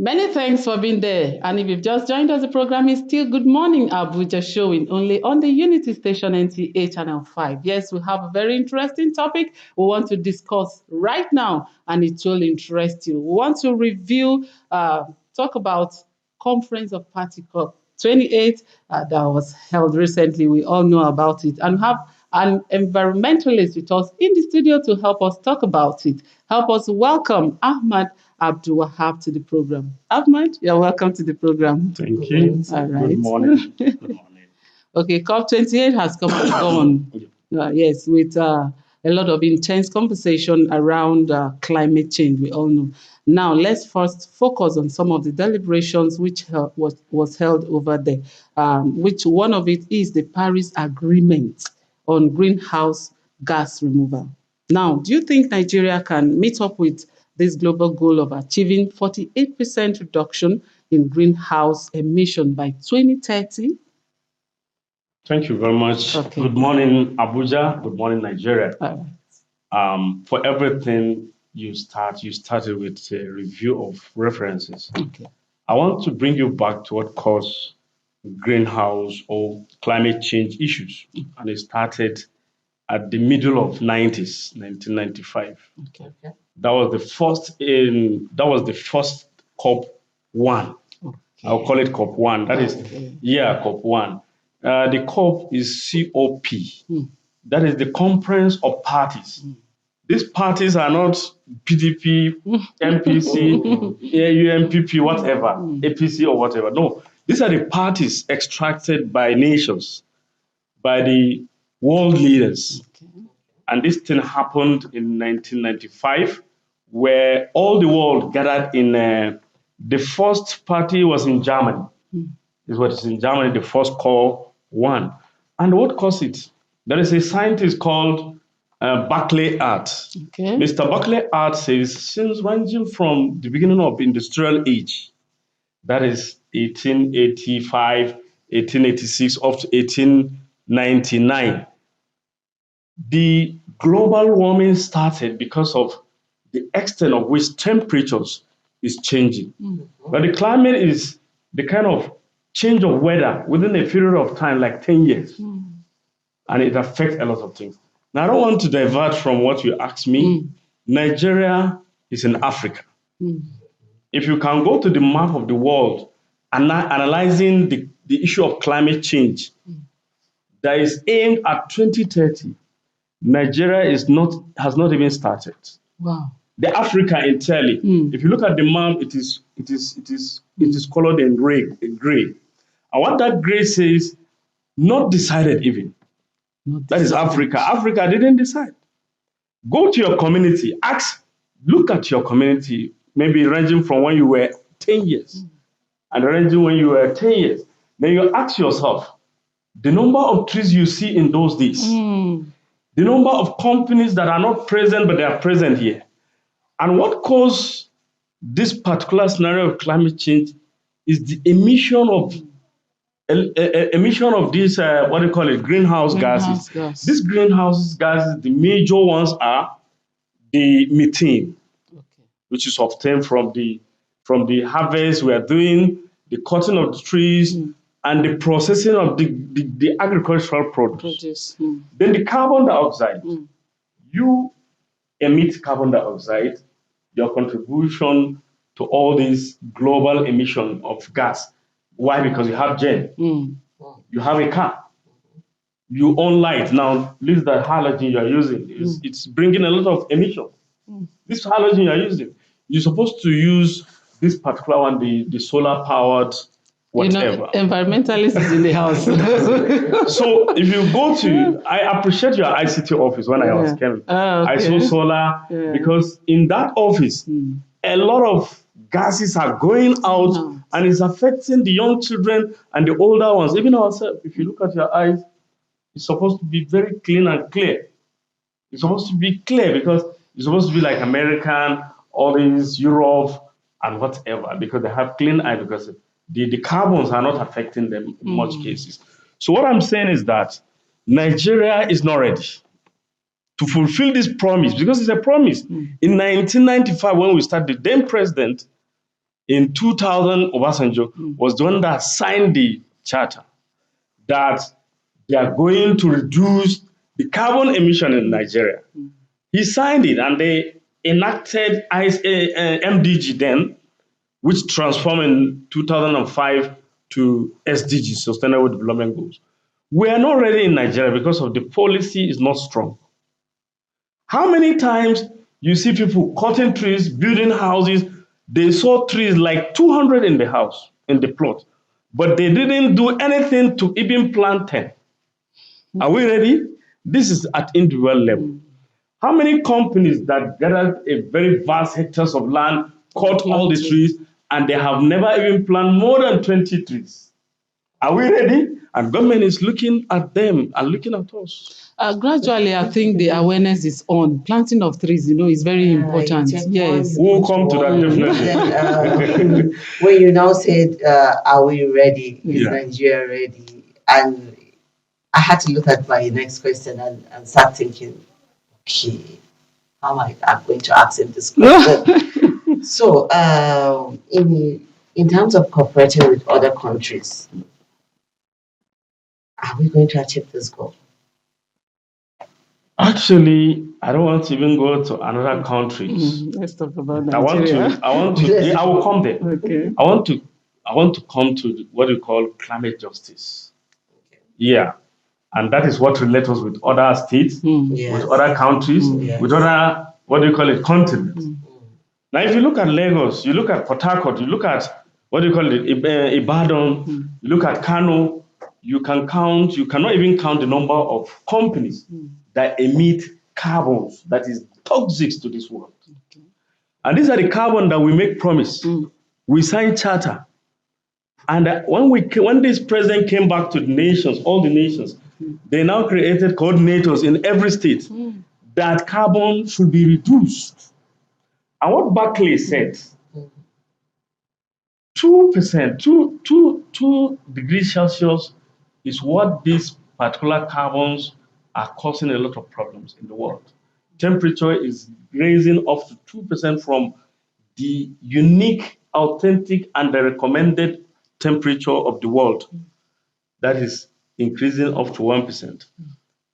Many thanks for being there. And if you've just joined us, the program is still Good Morning Abuja showing only on the Unity Station NTA Channel 5. Yes, we have a very interesting topic we want to discuss right now, and it will interest you. We want to review, talk about Conference of Party COP 28 that was held recently. We all know about it. And we have an environmentalist with us in the studio to help us talk about it. Help us welcome Ahmad Abdul Wahab to the program. Ahmad, you're welcome to the program. Thank you. All right. Good morning. Good morning. Okay, COP28 has come and gone. Yes, with a lot of intense conversation around climate change, we all know. Now, let's first focus on some of the deliberations which was held over there, which one of it is the Paris Agreement on greenhouse gas removal. Now, do you think Nigeria can meet up with this global goal of achieving 48% reduction in greenhouse emission by 2030? Thank you very much. Okay. Good morning, Abuja. Good morning, Nigeria. For everything you started with a review of references. Okay. I want to bring you back to what caused greenhouse or climate change issues. And it started at the middle of 1995. Okay. That was the first COP 1. Okay. I'll call it COP 1. That is, COP 1. The COP is COP. That is the Conference of Parties. These parties are not PDP, MPC, UNPP, whatever, APC or whatever. No, these are the parties extracted by nations, by the world leaders. Okay. And this thing happened in 1995, where all the world gathered in, the first party was in Germany. Is what is in Germany, the first COP 1. And what caused it? There is a scientist called Barclay Art. Okay. Mr. Barclay Art says, since ranging from the beginning of industrial age, that is 1885, 1886, up to 1899, the global warming started because of the extent of which temperatures is changing. But the climate is the kind of change of weather within a period of time, like 10 years. And it affects a lot of things. Now, I don't want to divert from what you asked me. Nigeria is in Africa. If you can go to the map of the world and analyzing the issue of climate change that is aimed at 2030, Nigeria has not even started. Wow. The Africa entirely. If you look at the map, it is colored in gray. And what that gray says, not decided even. That is Africa. Africa didn't decide. Go to your community, look at your community, maybe ranging from when you were 10 years and ranging when you were 10 years. Then you ask yourself, the number of trees you see in those days, the number of companies that are not present, but they are present here. And what caused this particular scenario of climate change is the emission of these, what do you call it, greenhouse gases. These greenhouse gases, the major ones are the methane, which is obtained from the harvest we are doing, the cutting of the trees, and the processing of the agricultural produce. Then the carbon dioxide. You emit carbon dioxide, your contribution to all this global emission of gas. Why? Because you have gen. You have a car. You own light. Now, this is the halogen you are using. It's bringing a lot of emission. This halogen you are using, you're supposed to use this particular one, the solar powered whatever. Environmentalist is in the house. So if you go to, I appreciate your ICT office when I was coming. I saw solar because in that office, a lot of gases are going out and it's affecting the young children and the older ones, even ourselves. If you look at your eyes, it's supposed to be very clean and clear. It's supposed to be clear because it's supposed to be like American, all these Europe and whatever, because they have clean eye because the carbons are not affecting them in much cases. So what I'm saying is that Nigeria is not ready to fulfill this promise because it's a promise. In 1995, when we started, the then president in 2000, Obasanjo was the one that signed the charter that they are going to reduce the carbon emission in Nigeria. He signed it and they enacted MDG then, which transformed in 2005 to SDG, Sustainable Development Goals. We are not ready in Nigeria because of the policy is not strong. How many times you see people cutting trees, building houses, they saw trees like 200 in the house, in the plot, but they didn't do anything to even plant 10. Are we ready? This is at individual level. How many companies that gathered a very vast hectares of land, cut all the trees, and they have never even planted more than 20 trees? Are we ready? And government is looking at them and looking at us. Gradually, I think the awareness is on. Planting of trees, is very important. Yes. We'll come to that definitely. When you now said, are we ready? Is Nigeria ready? And I had to look at my next question and start thinking, okay, how am I going to ask him this question? So, in terms of cooperating with other countries, are we going to achieve this goal? Actually, I don't want to even go to another countries. Let's talk about Nigeria. I will come there. Okay. I want to come to what we call climate justice. Okay. Yeah. And that is what relates us with other states, with other countries, with other, what do you call it, continents. Now, if you look at Lagos, you look at Port Harcourt, you look at, what do you call it, Ibadan, you look at Kano, you cannot even count the number of companies that emit carbons that is toxic to this world. Okay. And these are the carbon that we make promise. We sign charter. And when this president came back to the nations, all the nations, they now created coordinators in every state that carbon should be reduced. And what Barclay said, 2%, 2 degrees Celsius is what these particular carbons are causing a lot of problems in the world. Temperature is raising up to 2% from the unique, authentic, and the recommended temperature of the world. That is increasing up to 1%.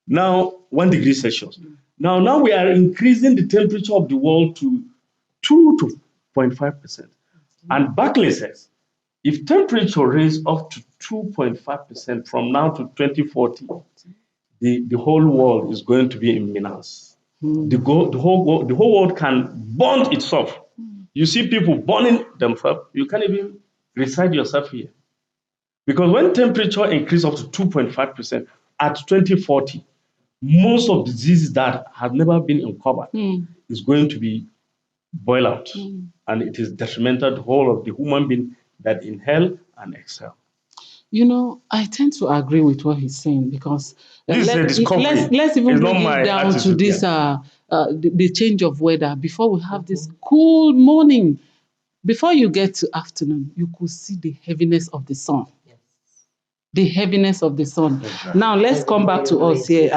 Now, 1 degree Celsius. Now we are increasing the temperature of the world to 2 to 0.5%. And Barclay says, if temperature raises up to 2.5% from now to 2040, the whole world is going to be in menace. The whole world can burn itself. You see people burning themselves, you can't even reside yourself here. Because when temperature increases up to 2.5% at 2040, most of the diseases that have never been uncovered is going to be boil out. And it is detrimental to the whole of the human being that inhale and exhale. I tend to agree with what he's saying because let's even bring it down to this the change of weather. Before we have this cool morning, before you get to afternoon, you could see the heaviness of the sun. Yes. The heaviness of the sun. Exactly. Now let's come back to us here.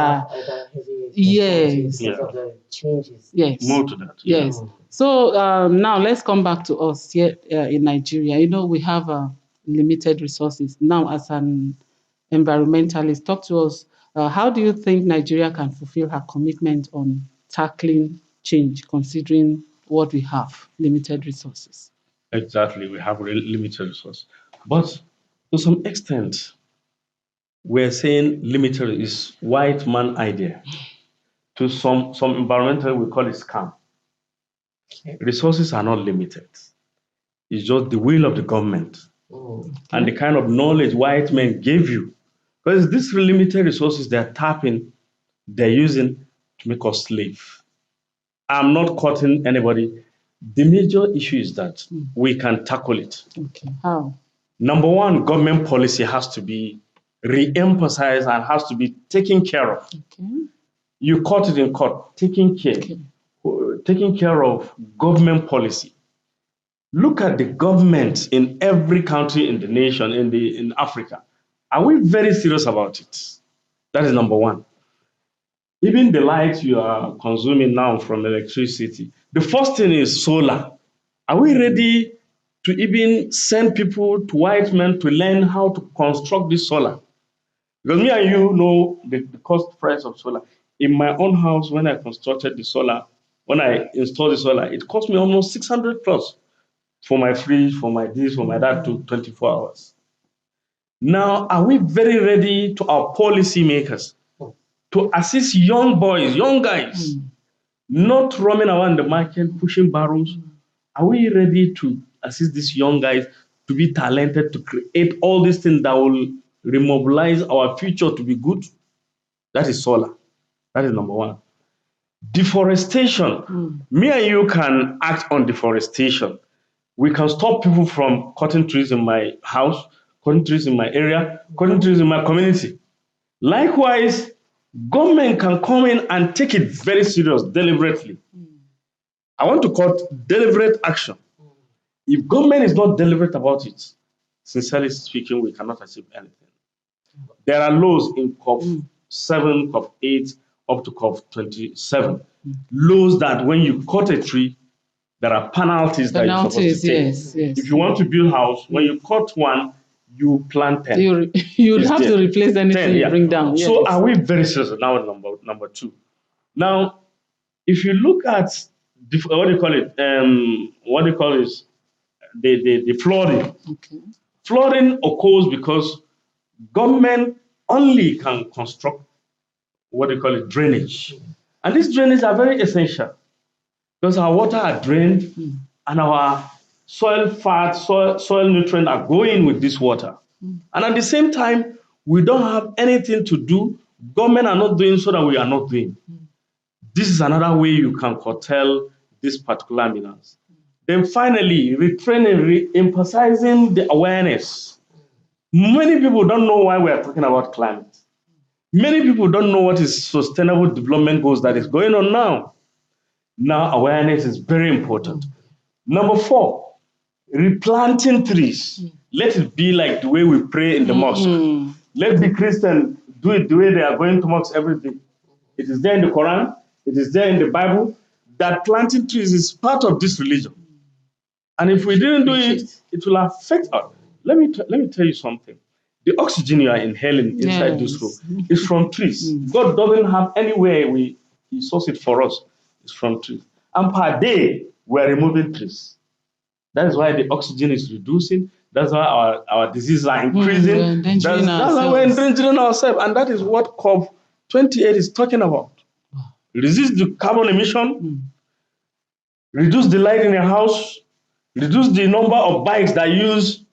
Yes. Yes. More to that. Yes. So now let's come back to us here in Nigeria. We have limited resources. Now, as an environmentalist, talk to us. How do you think Nigeria can fulfill her commitment on tackling change, considering what we have, limited resources? Exactly, we have limited resources. But to some extent, we're saying limited is white man idea. To some environmental, we call it scam. Okay. Resources are not limited. It's just the will of the government. And the kind of knowledge white men gave you. Because these limited resources they're tapping, they're using to make us slave. I'm not cutting anybody. The major issue is that we can tackle it. Okay. How? Number one, government policy has to be re-emphasized and has to be taken care of. Okay. You caught it in court, taking care of government policy. Look at the government in every country in the nation, in Africa. Are we very serious about it? That is number one. Even the light you are consuming now from electricity, the first thing is solar. Are we ready to even send people to white men to learn how to construct this solar. Because me and you know the cost price of solar. In my own house, when I constructed the solar, when I installed the solar, it cost me almost 600 plus for my fridge, for my this, for my that, to 24 hours. Now, are we very ready to our policy makers to assist young boys, young guys, not roaming around the market pushing barrels? Are we ready to assist these young guys to be talented, to create all these things that will remobilize our future to be good? That is solar. That is number one. Deforestation. Me and you can act on deforestation. We can stop people from cutting trees in my house, cutting trees in my area, cutting trees in my community. Likewise, government can come in and take it very serious, deliberately. I want to call it deliberate action. If government is not deliberate about it, sincerely speaking, we cannot achieve anything. There are laws in COP 7, COP 8, up to COP 27. Laws that when you cut a tree, there are penalties that you're supposed to take. Yes. If you want to build a house, when you cut one, you plant 10. You have to replace anything 10, you bring down. Yes. So are we very serious now? Number two. Now, if you look at the flooding. Okay. Flooding occurs because government only can construct drainage. And these drainage are very essential because our water are drained and our soil fat, soil nutrient are going with this water. And at the same time, we don't have anything to do. Government are not doing so that we are not doing. This is another way you can curtail this particular menace. Then finally, retraining, re-emphasizing the awareness. Many people don't know why we are talking about climate. Many people don't know what is sustainable development goals that is going on now. Now, awareness is very important. Number 4, replanting trees. Let it be like the way we pray in the mosque. Let the Christian do it the way they are going to mosque every day. It is there in the Quran. It is there in the Bible that planting trees is part of this religion. And if we didn't do it, it will affect us. Let me tell you something. The oxygen you are inhaling inside this room is from trees. God doesn't have anywhere He sources it for us. It's from trees. And per day, we're removing trees. That is why the oxygen is reducing. That's why our diseases are increasing. That's why we're endangering ourselves. And that is what COP 28 is talking about. Reduce the carbon emission, reduce the light in your house, reduce the number of bikes that use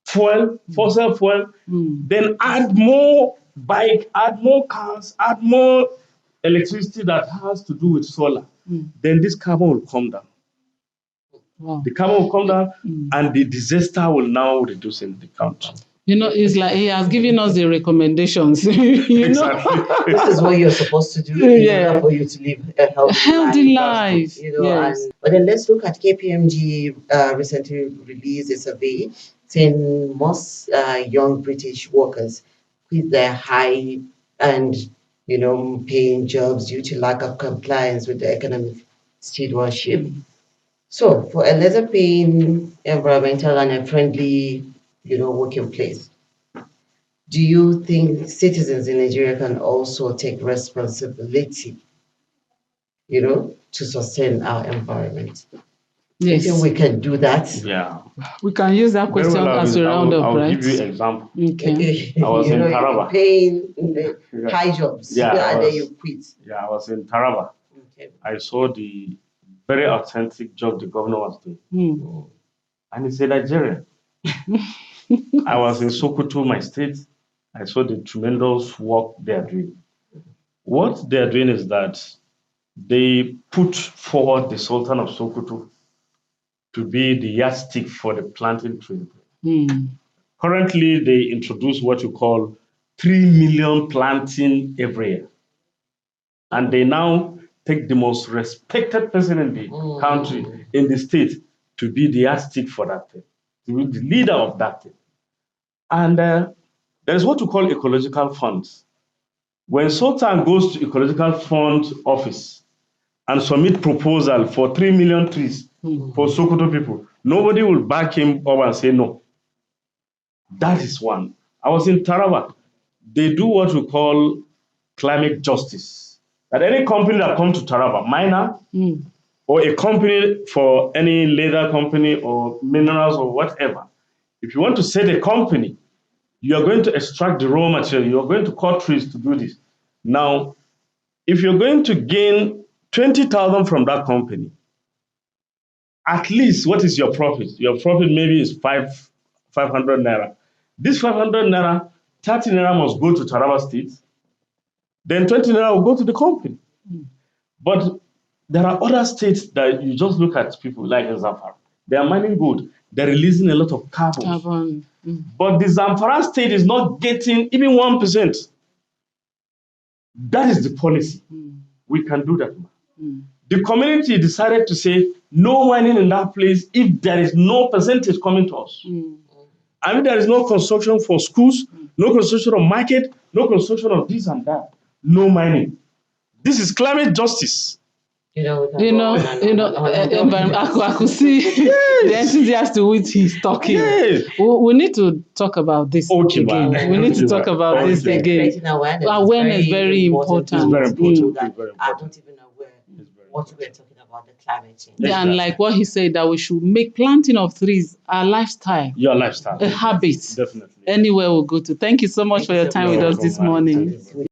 fuel, fossil fuel, then add more bike, add more cars, add more electricity that has to do with solar. Then this carbon will come down. Wow. The carbon will come down and the disaster will now reduce in the country. It's like he has given us the recommendations. Exactly. This is what you're supposed to do in order for you to live a healthy life. But then let's look at KPMG recently released a survey saying most young British workers quit their high and paying jobs due to lack of compliance with the economic stewardship. So for a lesser paying, environmental and a friendly working place, do you think citizens in Nigeria can also take responsibility, to sustain our environment? Yes. Do you think we can do that? Yeah. We can use that question as a round up, right? I'll give you an example. Okay. I was in Taraba. Paying high jobs, and then you quit. Yeah, I was in Taraba. Okay. I saw the very authentic job the governor was doing. And he's a Nigerian. I was in Sokoto, my state. I saw the tremendous work they are doing. What they are doing is that they put forward the Sultan of Sokoto to be the yardstick for the planting tree. Currently, they introduce what you call 3 million planting every year. And they now take the most respected person in the country, in the state, to be the yardstick for that thing, to be the leader of that thing. And there is what we call ecological funds. When Sultan goes to ecological fund office and submit proposal for 3 million trees for Sokoto people. Nobody will back him up and say no. That is one. I was in Taraba. They do what we call climate justice. That any company that comes to Taraba, miner, or a company for any leather company or minerals or whatever, if you want to set a company, you are going to extract the raw material, you are going to cut trees to do this. Now, if you're going to gain 20,000 from that company, at least what is your profit? Your profit maybe is 500 naira. This 500 naira, 30 naira must go to Taraba State, then 20 naira will go to the company. But there are other states that you just look at people like in Zamfara. They are mining gold. They're releasing a lot of carbon. But the Zamfara state is not getting even 1%. That is the policy. We can do that. The community decided to say no mining in that place if there is no percentage coming to us. I mean, there is no construction for schools, no construction of market, no construction of this and that, no mining. This is climate justice. I could see the enthusiasm with which he's talking. We need to talk about this again. We need to talk about this again. Awareness is very important. It's very important. I don't even know what we're talking about, the climate change. Yeah, and like what he said, that we should make planting of trees our lifestyle. Your lifestyle. A habit. Definitely. Anywhere we'll go to. Thank you so much for your time with us this morning.